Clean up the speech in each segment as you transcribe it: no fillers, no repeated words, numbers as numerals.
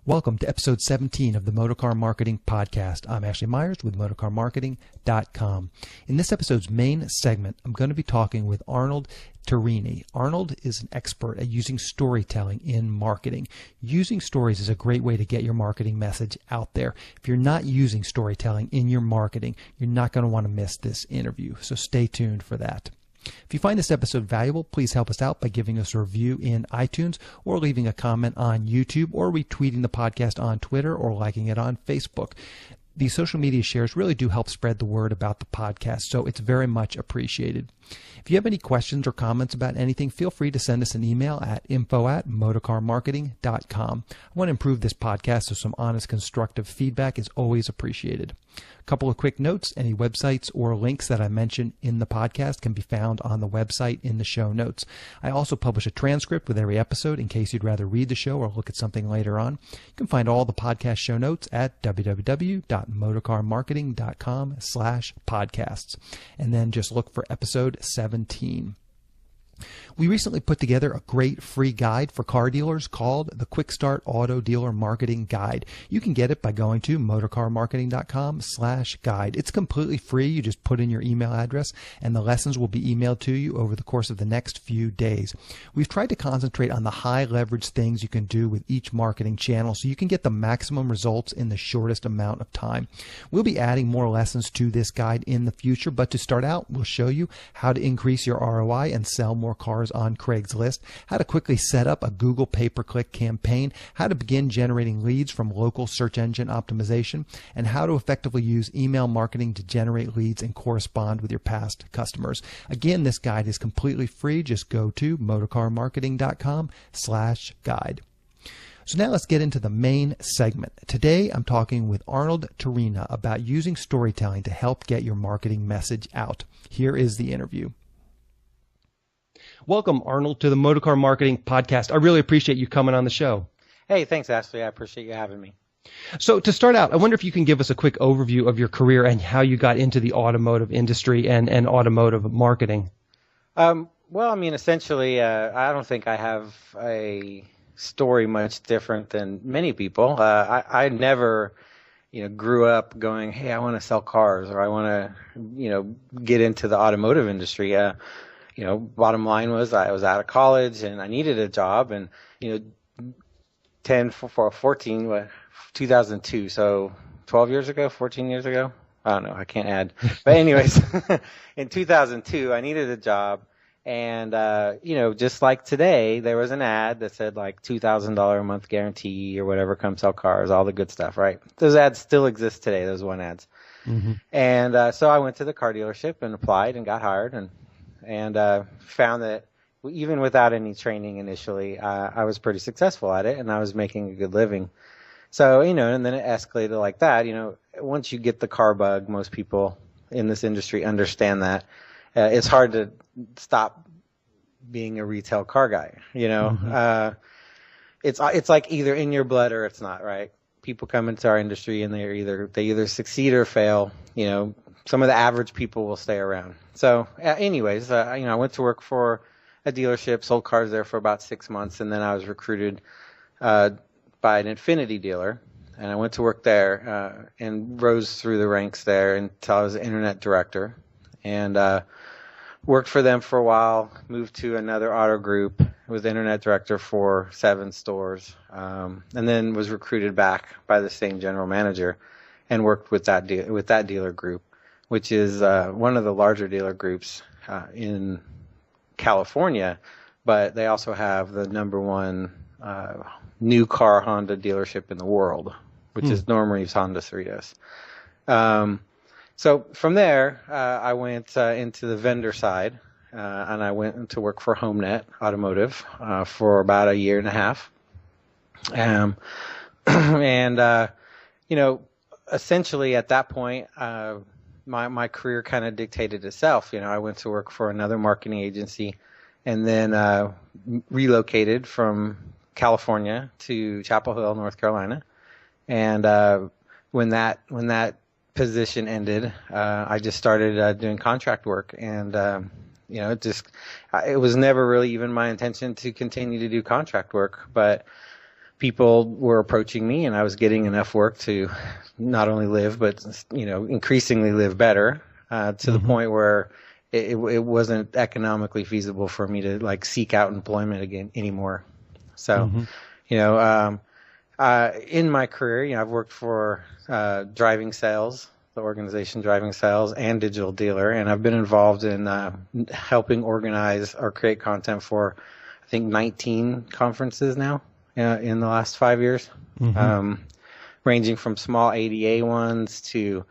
Welcome to episode 17 of the Motorcar Marketing Podcast. I'm Ashley Myers with motorcarmarketing.com. In this episode's main segment, I'm going to be talking with Arnold Tijerina. Arnold is an expert at using storytelling in marketing. Using stories is a great way to get your marketing message out there. If you're not using storytelling in your marketing, you're not going to want to miss this interview. So stay tuned for that. If you find this episode valuable, please help us out by giving us a review in iTunes or leaving a comment on YouTube or retweeting the podcast on Twitter or liking it on Facebook. These social media shares really do help spread the word about the podcast, so it's very much appreciated. If you have any questions or comments about anything, feel free to send us an email at info@motorcarmarketing.com. I want to improve this podcast, so some honest, constructive feedback is always appreciated. A couple of quick notes: any websites or links that I mention in the podcast can be found on the website in the show notes. I also publish a transcript with every episode in case you'd rather read the show or look at something later on. You can find all the podcast show notes at www.motorcarmarketing.com/podcasts. And then just look for episode 17. We recently put together a great free guide for car dealers called the Quick Start Auto Dealer Marketing Guide. You can get it by going to motorcarmarketing.com/guide. It's completely free. You just put in your email address and the lessons will be emailed to you over the course of the next few days. We've tried to concentrate on the high leverage things you can do with each marketing channel so you can get the maximum results in the shortest amount of time. We'll be adding more lessons to this guide in the future, but to start out, we'll show you how to increase your ROI and sell more cars on Craigslist, how to quickly set up a Google pay-per-click campaign, how to begin generating leads from local search engine optimization, and how to effectively use email marketing to generate leads and correspond with your past customers. Again, this guide is completely free. Just go to motorcarmarketing.com/guide. So now let's get into the main segment. Today, I'm talking with Arnold Tijerina about using storytelling to help get your marketing message out. Here is the interview. Welcome, Arnold, to the Motorcar Marketing Podcast. I really appreciate you coming on the show. Hey, thanks, Ashley. I appreciate you having me. So to start out, I wonder if you can give us a quick overview of your career and how you got into the automotive industry and automotive marketing. Essentially, I don't think I have a story much different than many people. I never, grew up going, hey, I want to sell cars or I want to, get into the automotive industry. Bottom line was I was out of college and I needed a job and, 2002. So 12 years ago, 14 years ago. I don't know. I can't add. But anyways, in 2002, I needed a job. And, just like today, there was an ad that said like $2,000 a month guarantee or whatever, come sell cars, all the good stuff, right? Those ads still exist today, those one ads. Mm-hmm. And so I went to the car dealership and applied and got hired and found that even without any training initially, I was pretty successful at it and I was making a good living. So, and then it escalated like that. Once you get the car bug, most people in this industry understand that it's hard to stop being a retail car guy. Mm-hmm. It's like either in your blood or it's not, right? People come into our industry and they either succeed or fail. Some of the average people will stay around. So anyways, I went to work for a dealership, sold cars there for about 6 months, and then I was recruited by an Infinity dealer. And I went to work there and rose through the ranks there until I was the internet director. And worked for them for a while, moved to another auto group, was internet director for 7 stores, and then was recruited back by the same general manager and worked with that dealer group, which is one of the larger dealer groups in California, but they also have the number one new car Honda dealership in the world, which is Norm Reeves Honda Cerritos. So from there, I went into the vendor side, and I went to work for HomeNet Automotive for about a year and a half. Essentially at that point, my career kind of dictated itself. I went to work for another marketing agency and then relocated from California to Chapel Hill, North Carolina. And when that position ended, I just started doing contract work, and it was never really even my intention to continue to do contract work, but people were approaching me, and I was getting enough work to not only live, but, increasingly live better, to the point where it wasn't economically feasible for me to like seek out employment again anymore. So, in my career, I've worked for Driving Sales, the organization Driving Sales, and Digital Dealer, and I've been involved in helping organize or create content for, I think, 19 conferences now in the last 5 years, ranging from small ADA ones to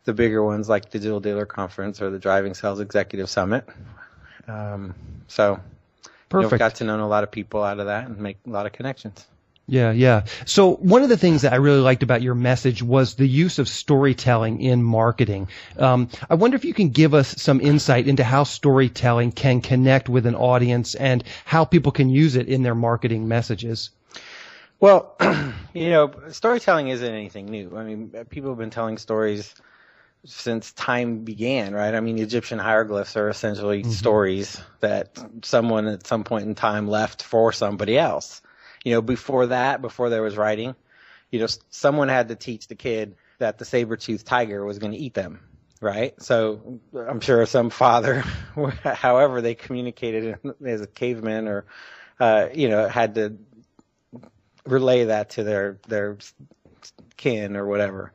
the bigger ones like Digital Dealer Conference or the Driving Sales Executive Summit. So, Perfect. Got to know a lot of people out of that and make a lot of connections. Yeah. So one of the things that I really liked about your message was the use of storytelling in marketing. I wonder if you can give us some insight into how storytelling can connect with an audience and how people can use it in their marketing messages. Well, storytelling isn't anything new. I mean, people have been telling stories since time began, right? I mean, Egyptian hieroglyphs are essentially stories that someone at some point in time left for somebody else. Before there was writing, someone had to teach the kid that the saber-toothed tiger was going to eat them, right? So I'm sure some father, however they communicated as a caveman or, had to relay that to their kin or whatever.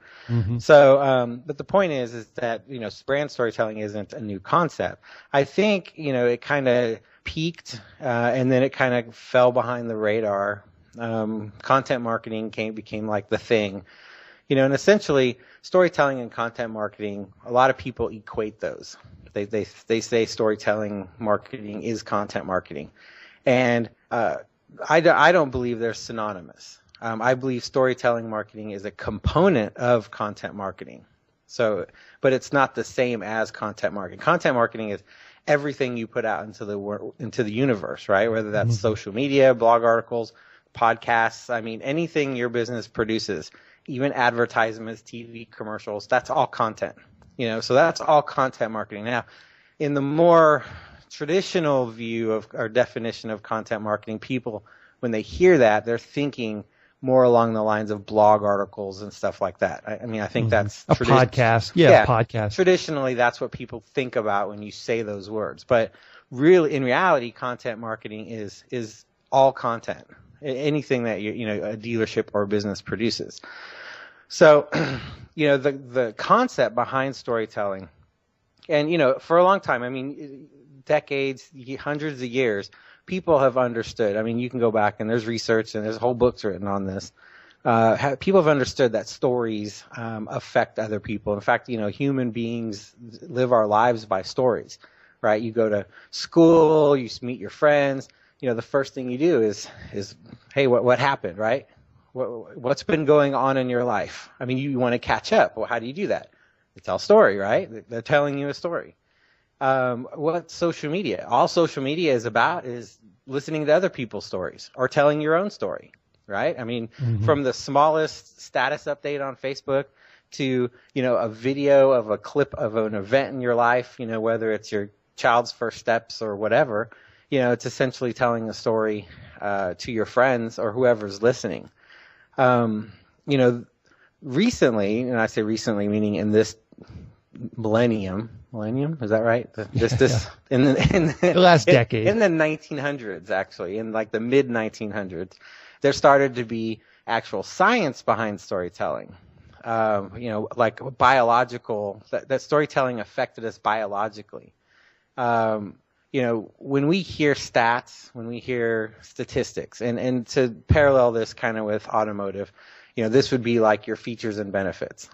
So, but the point is that, brand storytelling isn't a new concept. I think, it kind of peaked, and then it kind of fell behind the radar. Content marketing became like the thing, and essentially storytelling and content marketing, a lot of people equate those. They say storytelling marketing is content marketing. And, I don't believe they're synonymous. I believe storytelling marketing is a component of content marketing. So, but it's not the same as content marketing. Content marketing is everything you put out into the universe, right? Whether that's social media, blog articles, podcasts. I mean, anything your business produces, even advertisements, TV commercials, that's all content, so that's all content marketing. Now, in the more traditional view of or definition of content marketing, people, when they hear that, they're thinking more along the lines of blog articles and stuff like that. I think that's a podcast. Yeah, podcast. Traditionally, that's what people think about when you say those words. But really, in reality, content marketing is all content, anything that a dealership or a business produces. So, the concept behind storytelling, and for a long time, decades, hundreds of years, people have understood. I mean, you can go back and there's research and there's whole books written on this. People have understood that stories affect other people. In fact, human beings live our lives by stories, right? You go to school, you meet your friends. The first thing you do is hey, what happened, right? What's been going on in your life? I mean, you want to catch up. Well, how do you do that? You tell a story, right? They're telling you a story. What social media? All social media is about is listening to other people's stories or telling your own story, right? I mean, from the smallest status update on Facebook to, a video of a clip of an event in your life, whether it's your child's first steps or whatever, it's essentially telling a story to your friends or whoever's listening. Recently, and I say recently meaning in this millennium, is that right? In the last decade, in the 1900s, actually, in like the mid 1900s, there started to be actual science behind storytelling. Like biological, that storytelling affected us biologically. When we hear stats, when we hear statistics, and to parallel this kind of with automotive, this would be like your features and benefits.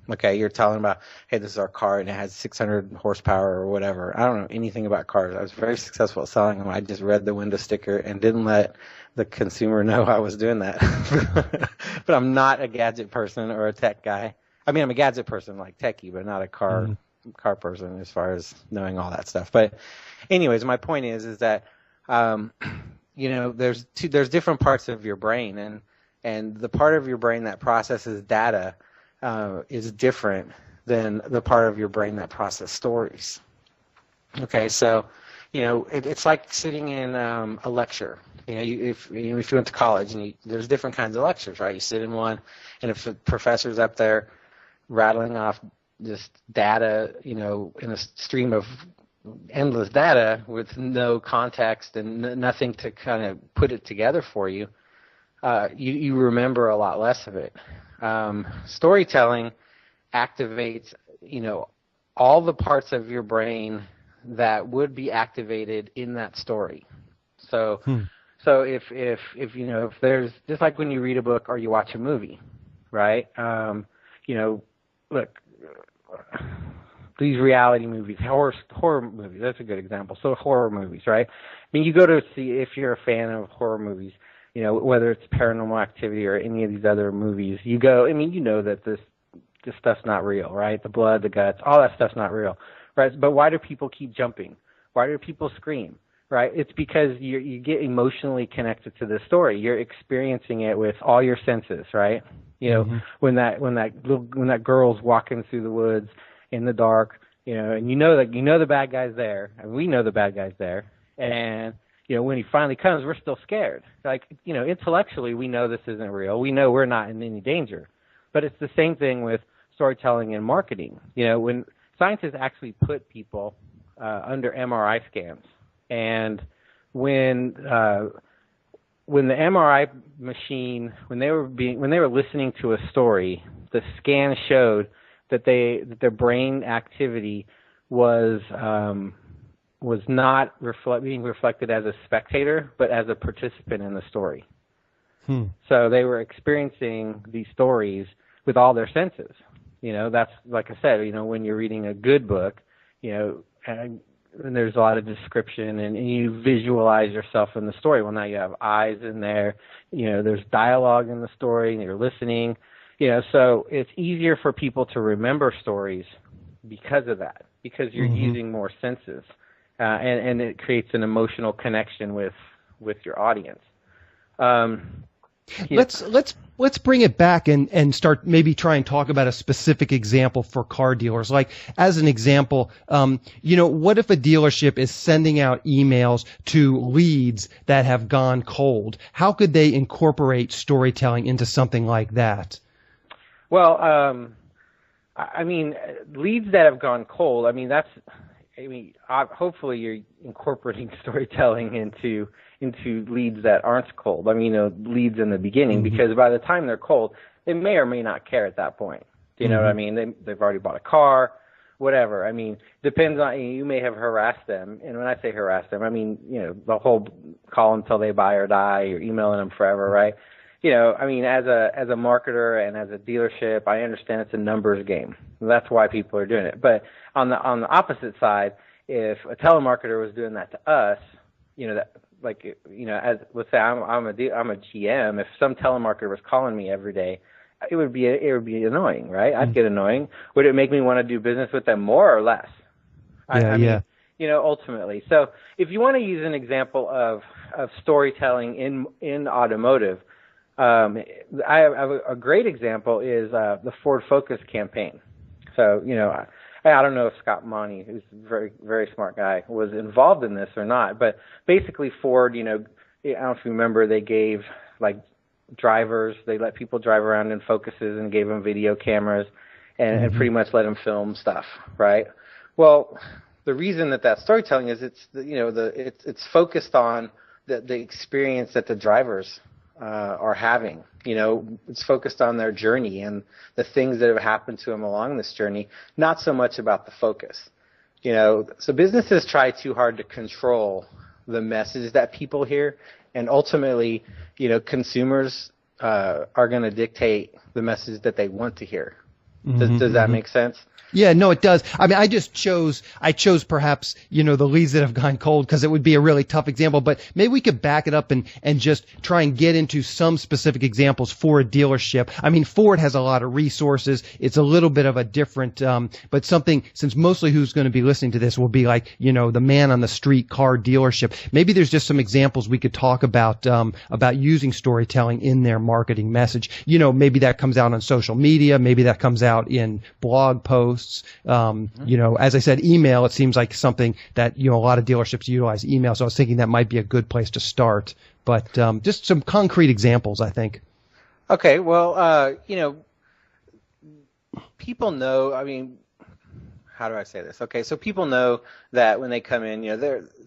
Okay, you're telling about, hey, this is our car and it has 600 horsepower or whatever. I don't know anything about cars. I was very successful at selling them. I just read the window sticker and didn't let the consumer know I was doing that. But I'm not a gadget person or a tech guy. I mean, I'm a gadget person like techie, but not a car person as far as knowing all that stuff. But anyways, my point is that, there's different parts of your brain, and the part of your brain that processes data is different than the part of your brain that processes stories. Okay, so, It's like sitting in a lecture. If you went to college, and there's different kinds of lectures, right? You sit in one, and if the professor's up there rattling off just data, in a stream of endless data with no context and nothing to kind of put it together for you, you remember a lot less of it. Storytelling activates, all the parts of your brain that would be activated in that story. So if there's, just like when you read a book or you watch a movie, right? Look, these reality movies, horror movies, that's a good example. So horror movies, right? I mean, you go to see, if you're a fan of horror movies, whether it's Paranormal Activity or any of these other movies, you go, that this stuff's not real, right? The blood, the guts, all that stuff's not real, right? But why do people keep jumping? Why do people scream, right? It's because you get emotionally connected to the story. You're experiencing it with all your senses, right? When that girl's walking through the woods in the dark, and the bad guy's there, and we know the bad guy's there, and when he finally comes, we're still scared. Like, intellectually, we know this isn't real. We know we're not in any danger. But it's the same thing with storytelling and marketing. When scientists actually put people under MRI scans, and when the MRI machine, when they were listening to a story, the scan showed that their brain activity was not being reflected as a spectator, but as a participant in the story. So they were experiencing these stories with all their senses. That's, like I said, when you're reading a good book, and there's a lot of description and you visualize yourself in the story. Well, now you have eyes in there, there's dialogue in the story and you're listening, so it's easier for people to remember stories because of that, because you're using more senses. And it creates an emotional connection with your audience. Let's bring it back and start, maybe try and talk about a specific example for car dealers. Like, as an example, what if a dealership is sending out emails to leads that have gone cold? How could they incorporate storytelling into something like that? Well, leads that have gone cold, hopefully you're incorporating storytelling into leads that aren't cold. Leads in the beginning, because by the time they're cold, they may or may not care at that point. Do you know what I mean? They've already bought a car, whatever. Depends on, you may have harassed them. And when I say harass them, the whole call until they buy or die, you're emailing them forever, right? As a marketer and as a dealership, I understand it's a numbers game. That's why people are doing it. But on the opposite side, if a telemarketer was doing that to us, as let's say I'm a GM, if some telemarketer was calling me every day, it would be annoying, right? I'd get annoying. Would it make me want to do business with them more or less? Ultimately. So if you want to use an example of storytelling in automotive, I have a great example is the Ford Focus campaign. So, I don't know if Scott Monty, who's a very, very smart guy, was involved in this or not, but basically Ford, I don't know if you remember, they gave drivers, they let people drive around in Focuses and gave them video cameras and pretty much let them film stuff, right? Well, the reason that storytelling is it's focused on the experience that the drivers are having. It's focused on their journey and the things that have happened to them along this journey, not so much about the focus. So businesses try too hard to control the message that people hear, and ultimately, consumers are going to dictate the message that they want to hear. Does that make sense? Yeah, no, it does. I chose perhaps, the leads that have gone cold because it would be a really tough example, but maybe we could back it up and just try and get into some specific examples for a dealership. Ford has a lot of resources. It's a little bit of a different, but something, since mostly who's going to be listening to this will be like, the man on the street car dealership. Maybe there's just some examples we could talk about using storytelling in their marketing message. Maybe that comes out on social media. Maybe that comes out out in blog posts. As I said, email, it seems like something that, a lot of dealerships utilize email. So I was thinking that might be a good place to start. But just some concrete examples, I think. Okay. Well, people know, how do I say this? Okay, so people know that when they come in,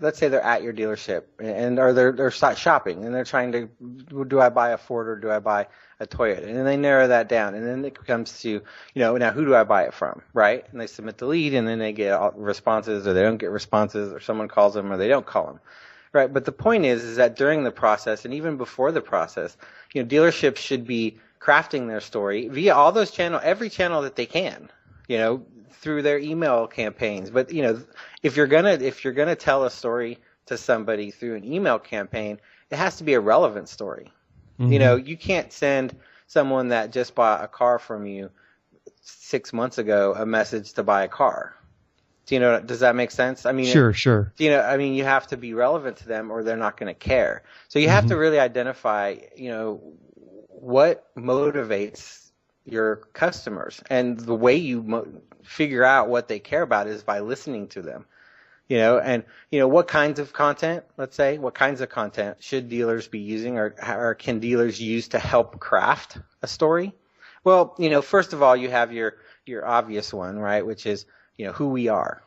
let's say they're at your dealership or they're shopping and they're trying to, do I buy a Ford or do I buy a Toyota? And then they narrow that down, and then it comes to, now who do I buy it from, right? And they submit the lead, and then they get responses, or they don't get responses, or someone calls them, or they don't call them, right? But the point is that during the process, and even before the process, dealerships should be crafting their story via all those every channel that they can, through their email campaigns. But if you're gonna tell a story to somebody through an email campaign, it has to be a relevant story. Mm-hmm. You can't send someone that just bought a car from you 6 months ago a message to buy a car. Does that make sense? Sure. You have to be relevant to them, or they're not going to care. So you have to really identify, what motivates your customers, and the way you figure out what they care about is by listening to them, what kinds of content, let's say, what kinds of content should dealers be using, or can dealers use to help craft a story? Well, first of all, you have your obvious one, right? Which is, who we are,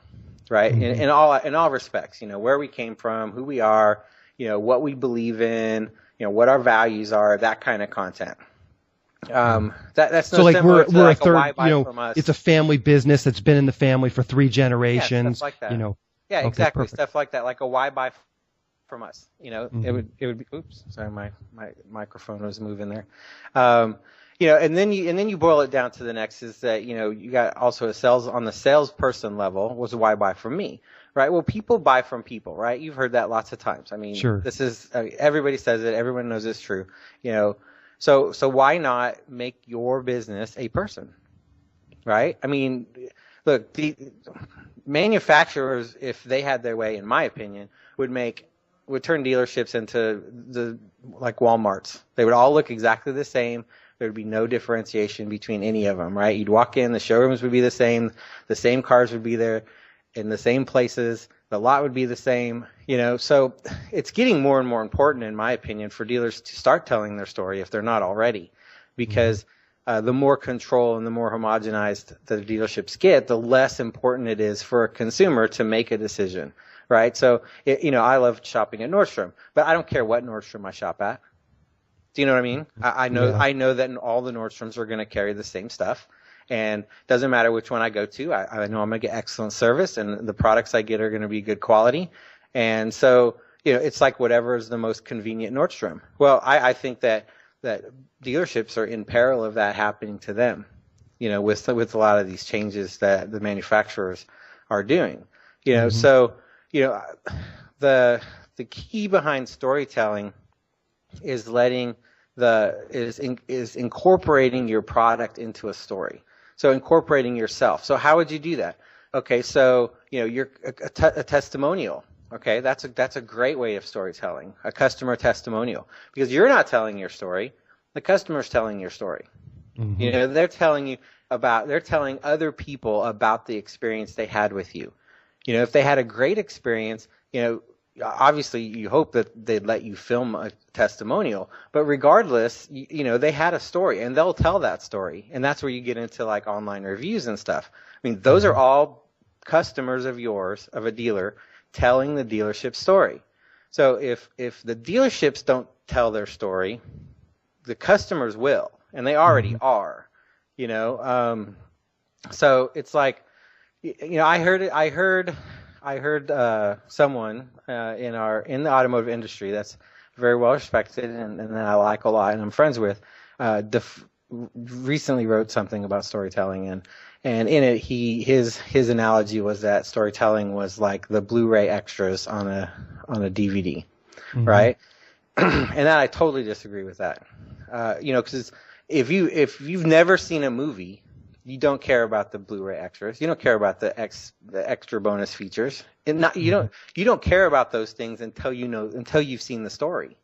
right? Mm-hmm. In all respects, where we came from, who we are, what we believe in, what our values are, that kind of content. That's no, so like we're a third, from us. It's a family business that's been in the family for 3 generations. Yeah, stuff like that. Yeah, okay, exactly. Perfect. Stuff like that, like a why buy from us. Mm-hmm. It would be. Oops, sorry, my microphone was moving there. And then you boil it down to the next is that you got also on the salesperson level was why buy from me, right? Well, people buy from people, right? You've heard that lots of times. Sure. This is everybody says it. Everyone knows it's true. So why not make your business a person, right? Look, the manufacturers, if they had their way, in my opinion, would turn dealerships into like Walmarts. They would all look exactly the same. There would be no differentiation between any of them, right? You'd walk in, the showrooms would be the same cars would be there in the same places, the lot would be the same, So it's getting more and more important, in my opinion, for dealers to start telling their story if they're not already, because the more control and the more homogenized the dealerships get, the less important it is for a consumer to make a decision, right? So, I love shopping at Nordstrom, but I don't care what Nordstrom I shop at. Do you know what I mean? I know that all the Nordstroms are going to carry the same stuff, and it doesn't matter which one I go to. I know I'm going to get excellent service, and the products I get are going to be good quality. And so, it's like whatever is the most convenient Nordstrom. Well, I think that dealerships are in peril of that happening to them, with a lot of these changes that the manufacturers are doing. So, the key behind storytelling is incorporating your product into a story. So incorporating yourself. So how would you do that? Okay, so you're a testimonial. Okay, that's a great way of storytelling, a customer testimonial, because you're not telling your story, the customer's telling your story. Mm-hmm. They're telling other people about the experience they had with you. If they had a great experience, obviously you hope that they'd let you film a testimonial, but regardless, they had a story, and they'll tell that story. And that's where you get into like online reviews and stuff. Those are all customers of yours, of a dealer, telling the dealership story. So if the dealerships don't tell their story, the customers will, and they already are, so it's like, I heard someone in the automotive industry that's very well respected and that I like a lot and I'm friends with, recently wrote something about storytelling, and in it his analogy was that storytelling was like the Blu-ray extras on a DVD, mm-hmm. right? And that I totally disagree with that, because if you've never seen a movie, you don't care about the Blu-ray extras. You don't care about the extra bonus features. You don't care about those things until you've seen the story,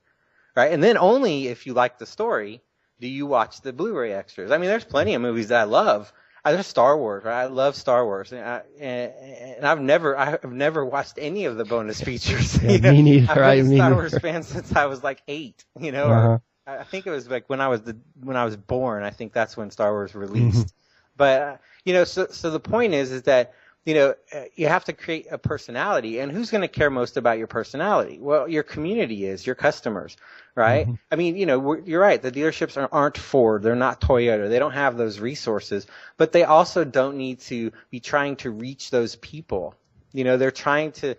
right? And then only if you like the story do you watch the Blu-ray extras. There's plenty of movies that I love. There's Star Wars, right? I love Star Wars, and I've never watched any of the bonus features. Yeah, me neither. I've been a Star Wars fan since I was like 8, Uh-huh. or I think it was like when I was born. I think that's when Star Wars released. But so the point is that you have to create a personality, and who's going to care most about your personality? Well, your community is, your customers, right? I mean, you're right. The dealerships aren't Ford. They're not Toyota. They don't have those resources, but they also don't need to be trying to reach those people. They're trying to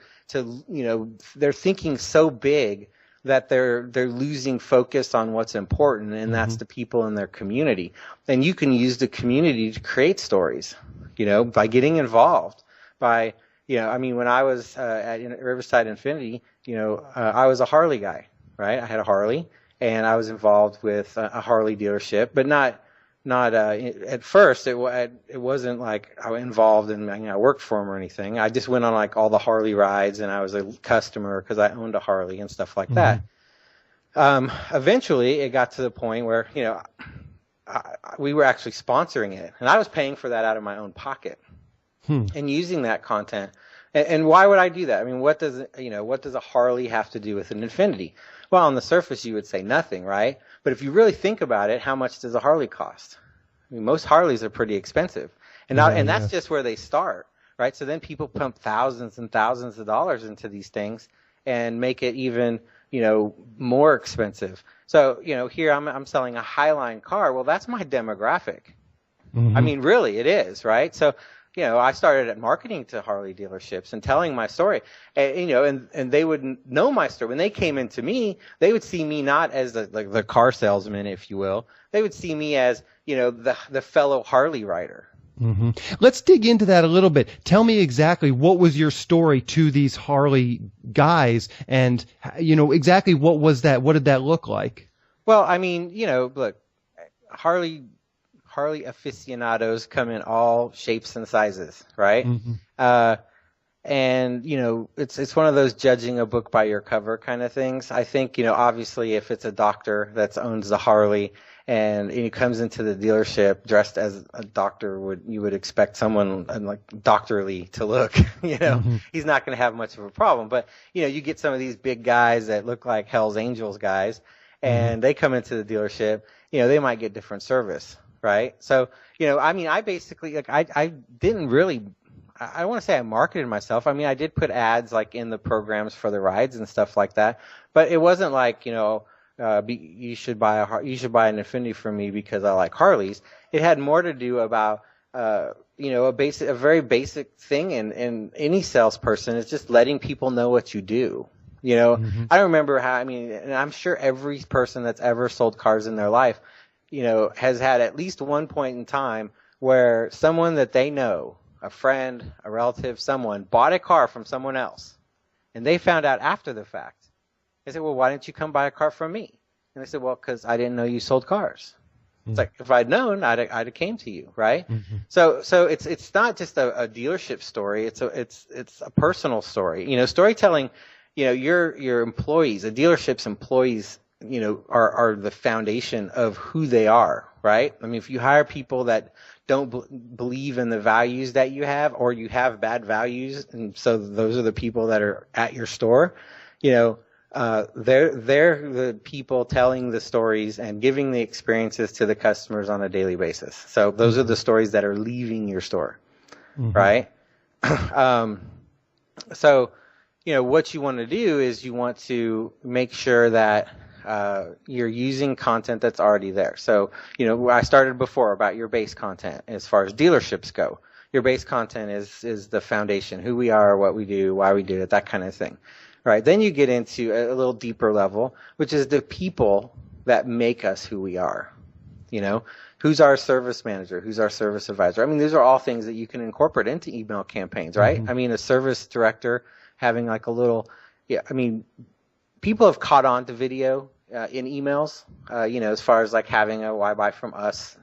they're thinking so big that they're losing focus on what's important, and that's the people in their community. And you can use the community to create stories, by getting involved, by, when I was at Riverside Infinity, I was a Harley guy, right? I had a Harley, and I was involved with a Harley dealership, but not at first. It wasn't like I was involved and I worked for them or anything. I just went on like all the Harley rides, and I was a customer because I owned a Harley and stuff like that. Eventually, it got to the point where we were actually sponsoring it, and I was paying for that out of my own pocket and using that content. And why would I do that? I mean, what does a Harley have to do with an Infinity? Well, on the surface, you would say nothing, right? But if you really think about it, how much does a Harley cost? I mean, most Harleys are pretty expensive, and that's just where they start, right? So then people pump thousands and thousands of dollars into these things and make it even more expensive. So here I'm selling a Highline car. Well, that's my demographic. I mean, really, it is, right? So I started at marketing to Harley dealerships and telling my story, and they would know my story. When they came into me, they would see me not as the car salesman, if you will. They would see me as, the fellow Harley rider. Let's dig into that a little bit. Tell me exactly what was your story to these Harley guys, and, exactly what was that? What did that look like? Well, I mean, look, Harley aficionados come in all shapes and sizes, right? And it's one of those judging a book by your cover kind of things. I think obviously if it's a doctor that owns the Harley and he comes into the dealership dressed as a doctor, you would expect someone like doctorly to look. He's not going to have much of a problem. But you get some of these big guys that look like Hell's Angels guys, and they come into the dealership. They might get different service. Right. So, I basically, I didn't really, I don't want to say I marketed myself. I mean, I did put ads like in the programs for the rides and stuff like that, but it wasn't like, you should buy an Infinity from me because I like Harleys. It had more to do about, a very basic thing in any salesperson is just letting people know what you do. I remember and I'm sure every person that's ever sold cars in their life, has had at least one point in time where someone that they know, a friend, a relative, someone, bought a car from someone else, and they found out after the fact. They said, well, why didn't you come buy a car from me? And they said, well, because I didn't know you sold cars. It's like, if I'd known, I'd have came to you, right? So it's not just a dealership story. It's a personal story. Storytelling, your employees, a dealership's employees, are the foundation of who they are, right? I mean, if you hire people that don't believe in the values that you have, or you have bad values, and so those are the people that are at your store, they're the people telling the stories and giving the experiences to the customers on a daily basis. So those are the stories that are leaving your store, right? So, what you want to do is you want to make sure that you're using content that's already there. So, I started before about your base content as far as dealerships go. Your base content is the foundation, who we are, what we do, why we do it, that kind of thing. Right. Then you get into a little deeper level, which is the people that make us who we are. Who's our service manager? Who's our service advisor? I mean, these are all things that you can incorporate into email campaigns, right? I mean, a service director having like a little, people have caught on to video in emails, as far as like having a why buy from us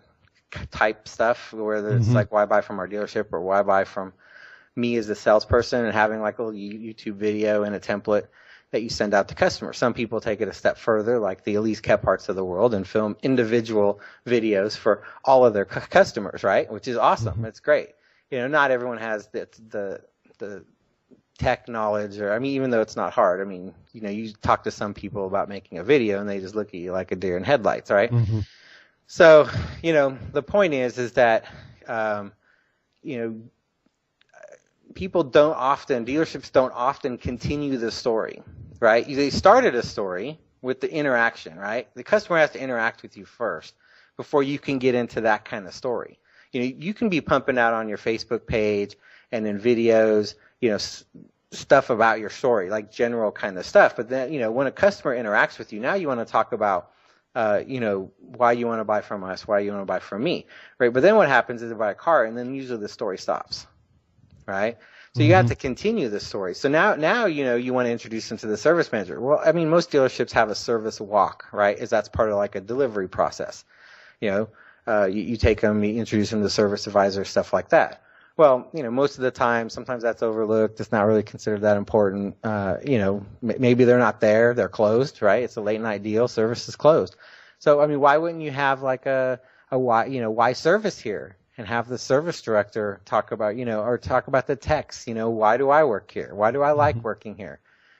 type stuff, whether it's like why buy from our dealership or why buy from me as a salesperson, and having like a little YouTube video and a template. that you send out to customers. Some people take it a step further, like the Elise Kephardts of the world, and film individual videos for all of their customers, right? Which is awesome. It's great. Not everyone has the tech knowledge, or, I mean, even though it's not hard. I mean, you talk to some people about making a video and they just look at you like a deer in headlights, right? So, the point is that, dealerships don't often continue the story, right? They started a story with the interaction, right? The customer has to interact with you first before you can get into that kind of story. You can be pumping out on your Facebook page and in videos, stuff about your story, like general kind of stuff. But then, when a customer interacts with you, now you want to talk about, why you want to buy from us, why you want to buy from me, right? But then what happens is they buy a car, and then usually the story stops, right? So you have to continue the story. So now you want to introduce them to the service manager. Well, I mean, most dealerships have a service walk, right? That's part of like a delivery process. You take them, you introduce them to the service advisor, stuff like that. Well, most of the time, sometimes that's overlooked. It's not really considered that important. Maybe they're not there. They're closed, right? It's a late night deal. Service is closed. So, I mean, why wouldn't you have like a why service here? And have the service director talk about, or talk about the techs, why do I work here? Why do I like working here?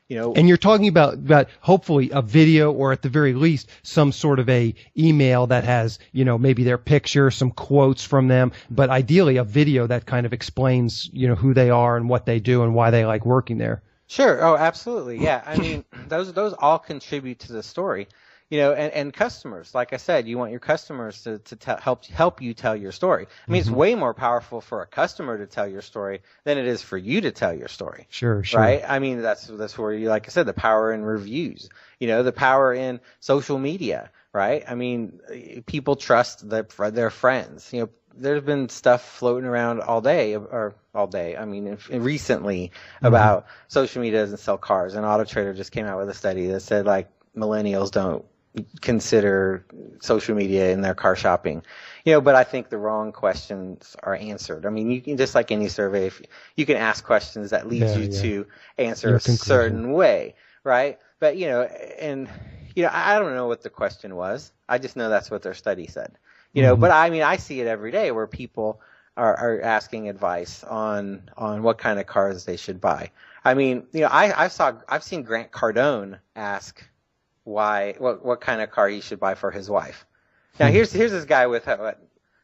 And you're talking about hopefully a video, or at the very least some sort of a email that has, maybe their picture, some quotes from them, but ideally a video that kind of explains, who they are and what they do and why they like working there. Sure. Oh, absolutely. Yeah. I mean, those all contribute to the story. And customers, like I said, you want your customers to help you tell your story. I mean, it's way more powerful for a customer to tell your story than it is for you to tell your story. Sure. Right? I mean, that's where like I said, the power in reviews, the power in social media, right? I mean, people trust their friends. There's been stuff floating around all day. I mean, recently about social media doesn't sell cars, and Auto Trader just came out with a study that said like millennials don't consider social media in their car shopping, but I think the wrong questions are answered. I mean, you can, just like any survey, if you can ask questions that leads you to answer a certain way, right? But, I don't know what the question was. I just know that's what their study said, but I mean, I see it every day where people are asking advice on what kind of cars they should buy. I mean, I've seen Grant Cardone ask what kind of car he should buy for his wife. Now here's this guy with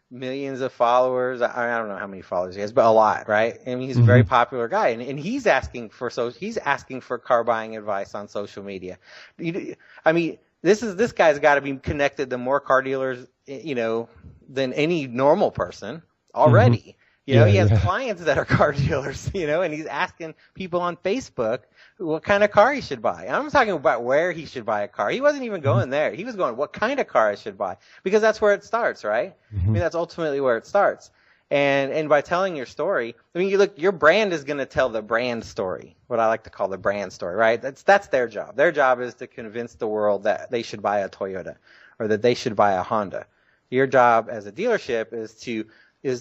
millions of followers. I don't know how many followers he has, but a lot, right? I mean, he's a very popular guy, and he's asking for car buying advice on social media. I mean, this guy's got to be connected to more car dealers, than any normal person already. He has clients that are car dealers, and he's asking people on Facebook what kind of car he should buy. And I'm talking about where he should buy a car. He wasn't even going there. He was going, what kind of car I should buy? Because that's where it starts, right? I mean, that's ultimately where it starts. And by telling your story, I mean, your brand is going to tell the brand story, what I like to call the brand story, right? That's their job. Their job is to convince the world that they should buy a Toyota or that they should buy a Honda. Your job as a dealership is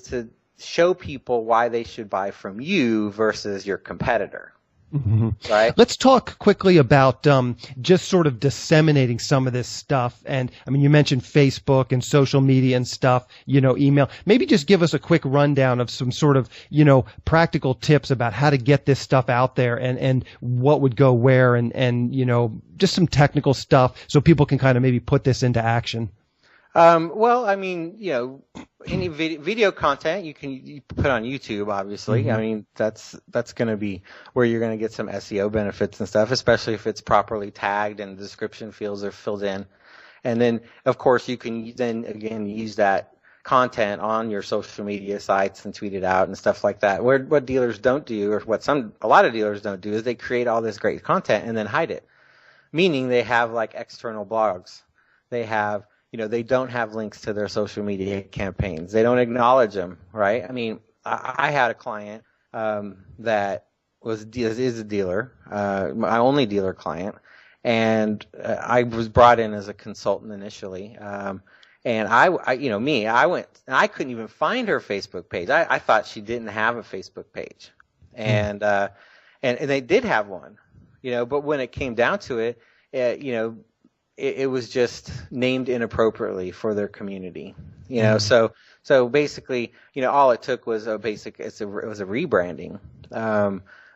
to show people why they should buy from you versus your competitor. Right. Let's talk quickly about just sort of disseminating some of this stuff. And I mean, you mentioned Facebook and social media and stuff, email. Maybe just give us a quick rundown of some sort of, practical tips about how to get this stuff out there and what would go where and just some technical stuff so people can kind of maybe put this into action. Well, I mean, any video content you put on YouTube, obviously. I mean, that's going to be where you're going to get some SEO benefits and stuff, especially if it's properly tagged and the description fields are filled in. And then, of course, you can then again use that content on your social media sites and tweet it out and stuff like that. What dealers don't do, or a lot of dealers don't do, is they create all this great content and then hide it. Meaning they have like external blogs. They have they don't have links to their social media campaigns. They don't acknowledge them, right? I mean, I had a client that is a dealer, my only dealer client, and I was brought in as a consultant initially. And I went and I couldn't even find her Facebook page. I thought she didn't have a Facebook page, and they did have one. but when it came down to it, it was just named inappropriately for their community, so basically, all it took was it was a rebranding.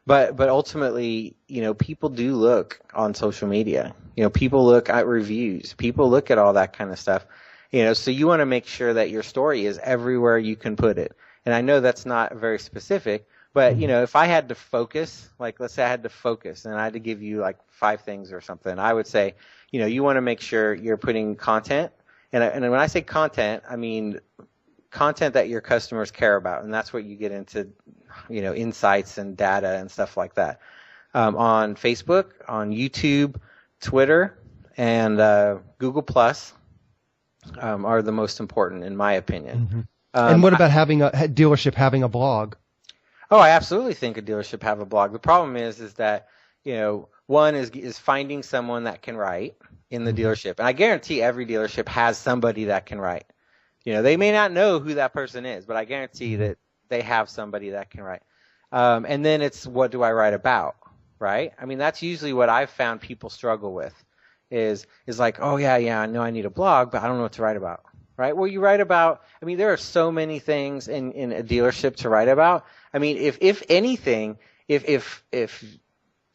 But ultimately, people do look on social media. People look at reviews. People look at all that kind of stuff. So you want to make sure that your story is everywhere you can put it. And I know that's not very specific, but if I had to focus, like let's say I had to focus and I had to give you like 5 things or something, I would say, you want to make sure you're putting content. And when I say content, I mean content that your customers care about. And that's what you get into, insights and data and stuff like that. On Facebook, on YouTube, Twitter, and Google Plus are the most important, in my opinion. And what about having a dealership having a blog? Oh, I absolutely think a dealership have a blog. The problem is that, one is finding someone that can write in the dealership. And I guarantee every dealership has somebody that can write. They may not know who that person is, but I guarantee that they have somebody that can write. And then it's, what do I write about, right? I mean, that's usually what I've found people struggle with is like, oh, yeah, I know I need a blog, but I don't know what to write about, right? Well, you write about, I mean, there are so many things in a dealership to write about. I mean, if anything, if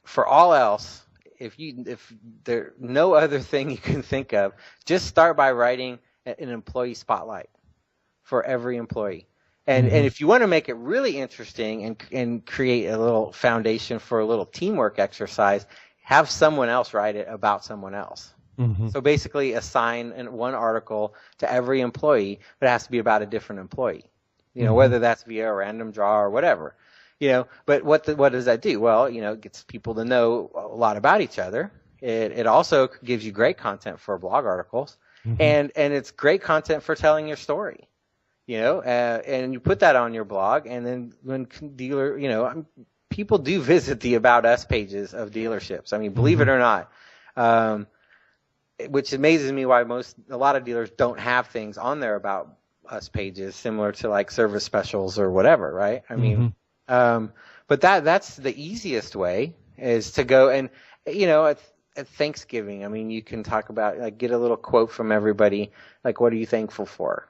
for all else, if there no other thing you can think of, just start by writing an employee spotlight for every employee. And if you want to make it really interesting and create a little foundation for a little teamwork exercise, have someone else write it about someone else. So basically assign one article to every employee, but it has to be about a different employee, whether that's via a random draw or whatever, but what does that do? Well, it gets people to know a lot about each other. It also gives you great content for blog articles, and it's great content for telling your story. And you put that on your blog, and then when people do visit the About Us pages of dealerships. I mean, believe it or not, which amazes me why a lot of dealers don't have things on their About Us pages, similar to like service specials or whatever, right? I mean, but that's the easiest way is to go and, at Thanksgiving, I mean, you can talk about, like, get a little quote from everybody, like, what are you thankful for?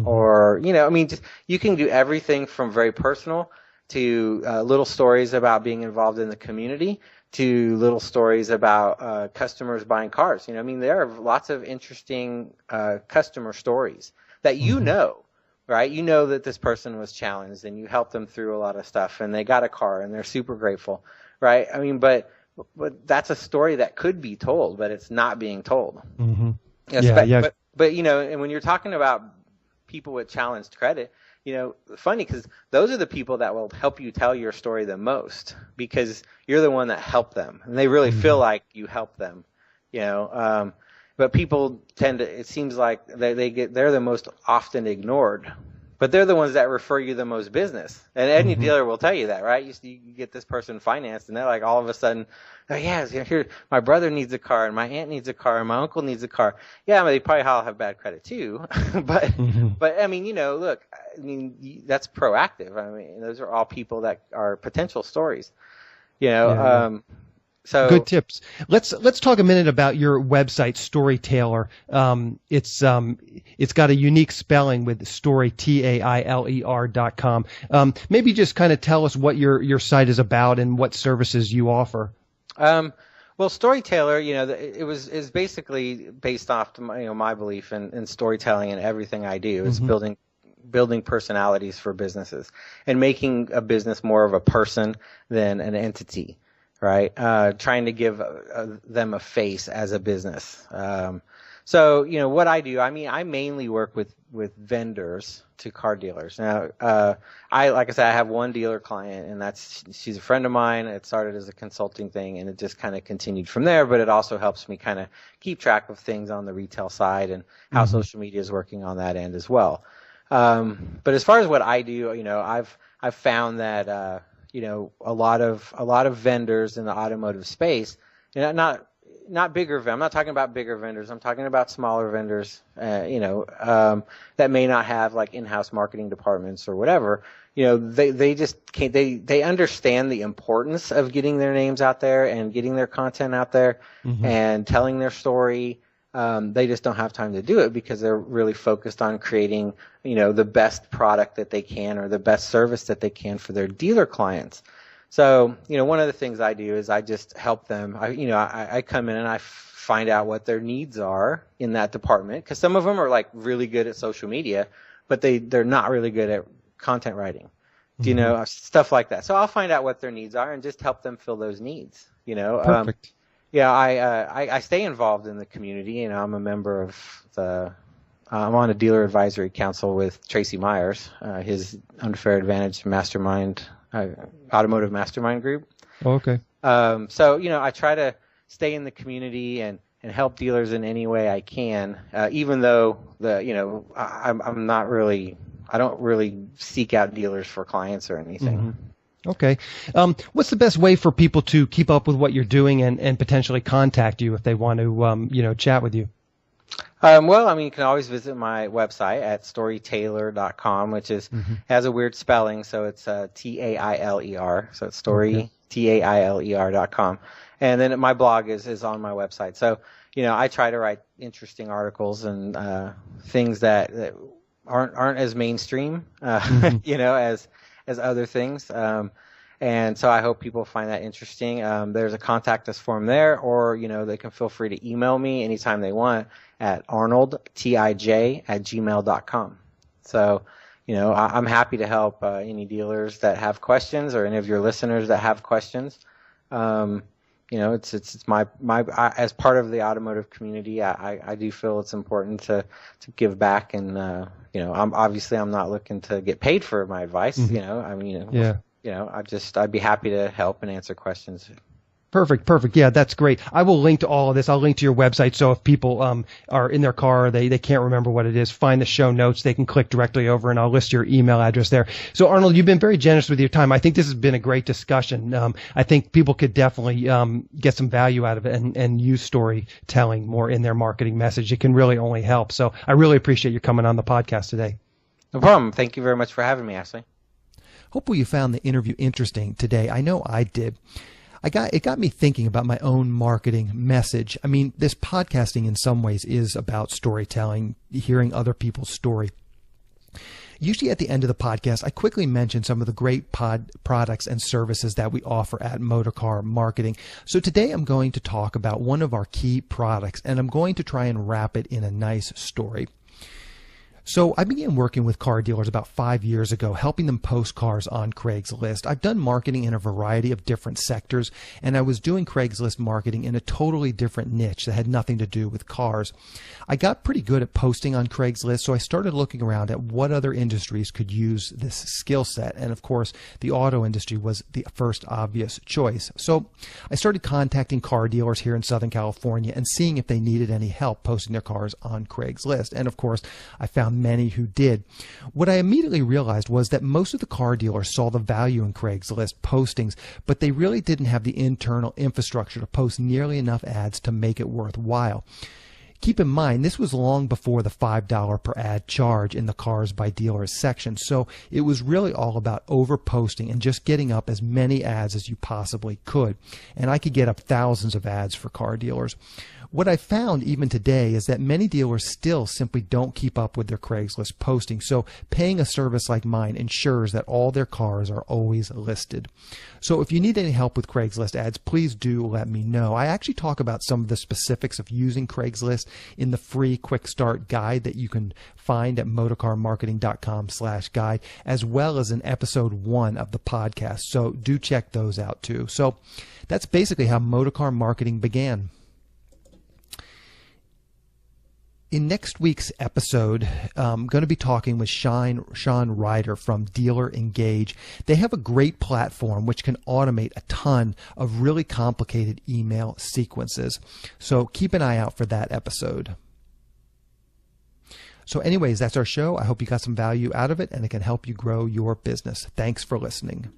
Or, I mean, just, you can do everything from very personal to little stories about being involved in the community to little stories about customers buying cars. I mean, there are lots of interesting customer stories that right? You know that this person was challenged and you helped them through a lot of stuff and they got a car and they're super grateful, right? I mean, but that's a story that could be told, but it's not being told. But and when you're talking about people with challenged credit, funny because those are the people that will help you tell your story the most because you're the one that helped them and they really feel like you helped them, but people tend to, it seems like they're the most often ignored, but they're the ones that refer you the most business. And any dealer will tell you that, right? You get this person financed and they're like all of a sudden, oh, yeah, here, my brother needs a car and my aunt needs a car and my uncle needs a car. Yeah, I mean, they probably all have bad credit too, but I mean, look, I mean, that's proactive. I mean, those are all people that are potential stories, So good tips. Let's talk a minute about your website, Storytailor. It's got a unique spelling with story TAILER.com. Maybe just kind of tell us what your site is about and what services you offer. Well, Storytailor, is basically based off my belief in storytelling and everything I do is building personalities for businesses and making a business more of a person than an entity. Right, trying to give them a face as a business. So what I do, I mean, I mainly work with vendors to car dealers. Now, like I said, I have one dealer client, and she's a friend of mine. It started as a consulting thing, and it just kind of continued from there. But it also helps me kind of keep track of things on the retail side and how social media is working on that end as well. But as far as what I do, I've found that. A lot of vendors in the automotive space, not not bigger. I'm not talking about bigger vendors. I'm talking about smaller vendors, that may not have like in-house marketing departments or whatever. They just can't, they understand the importance of getting their names out there and getting their content out there and telling their story. They just don't have time to do it because they're really focused on creating, the best product that they can or the best service that they can for their dealer clients. So, one of the things I do is I just help them. I come in and I find out what their needs are in that department, because some of them are like really good at social media, but they're not really good at content writing, stuff like that. So I'll find out what their needs are and just help them fill those needs, Perfect. I stay involved in the community. I'm a member of I'm on a dealer advisory council with Tracy Myers, his Unfair Advantage Mastermind, automotive mastermind group. Okay. So, I try to stay in the community and help dealers in any way I can, even though I don't really seek out dealers for clients or anything. Okay. What's the best way for people to keep up with what you're doing and potentially contact you if they want to, chat with you? You can always visit my website at storytailer.com, which has a weird spelling. So it's Tailer. So it's story, Tailer.com. And then my blog is on my website. So, I try to write interesting articles and things that aren't as mainstream, as other things. And so I hope people find that interesting. There's a contact us form there, or, they can feel free to email me anytime they want at arnoldtij@gmail.com. So, I'm happy to help any dealers that have questions or any of your listeners that have questions. It's my as part of the automotive community, I do feel it's important to give back, and I'm not looking to get paid for my advice. I'd be happy to help and answer questions. Perfect. Yeah, that's great. I will link to all of this. I'll link to your website, so if people are in their car, they can't remember what it is, find the show notes, they can click directly over, and I'll list your email address there. So Arnold, you've been very generous with your time. I think this has been a great discussion. I think people could definitely get some value out of it and use storytelling more in their marketing message. It can really only help. So I really appreciate you coming on the podcast today. No problem. Thank you very much for having me, Ashley. Hopefully you found the interview interesting today. I know I did. It got me thinking about my own marketing message. I mean, this podcasting in some ways is about storytelling, hearing other people's story. Usually at the end of the podcast, I quickly mention some of the great products and services that we offer at Motorcar Marketing. So today I'm going to talk about one of our key products, and I'm going to try and wrap it in a nice story. So I began working with car dealers about 5 years ago, helping them post cars on Craigslist. I've done marketing in a variety of different sectors, and I was doing Craigslist marketing in a totally different niche that had nothing to do with cars. I got pretty good at posting on Craigslist, so I started looking around at what other industries could use this skill set. And of course, the auto industry was the first obvious choice. So I started contacting car dealers here in Southern California and seeing if they needed any help posting their cars on Craigslist. And of course, I found many who did. What I immediately realized was that most of the car dealers saw the value in Craigslist postings, but they really didn't have the internal infrastructure to post nearly enough ads to make it worthwhile. Keep in mind, this was long before the $5 per ad charge in the Cars by Dealers section, so it was really all about over-posting and just getting up as many ads as you possibly could. And I could get up thousands of ads for car dealers. What I found even today is that many dealers still simply don't keep up with their Craigslist posting, so paying a service like mine ensures that all their cars are always listed. So if you need any help with Craigslist ads, please do let me know. I actually talk about some of the specifics of using Craigslist in the free quick start guide that you can find at motorcarmarketing.com/guide, as well as in episode 1 of the podcast. So do check those out too. So that's basically how Motorcar Marketing began. In next week's episode, I'm going to be talking with Sean Ryder from Dealer Engage. They have a great platform which can automate a ton of really complicated email sequences. So keep an eye out for that episode. So anyways, that's our show. I hope you got some value out of it and it can help you grow your business. Thanks for listening.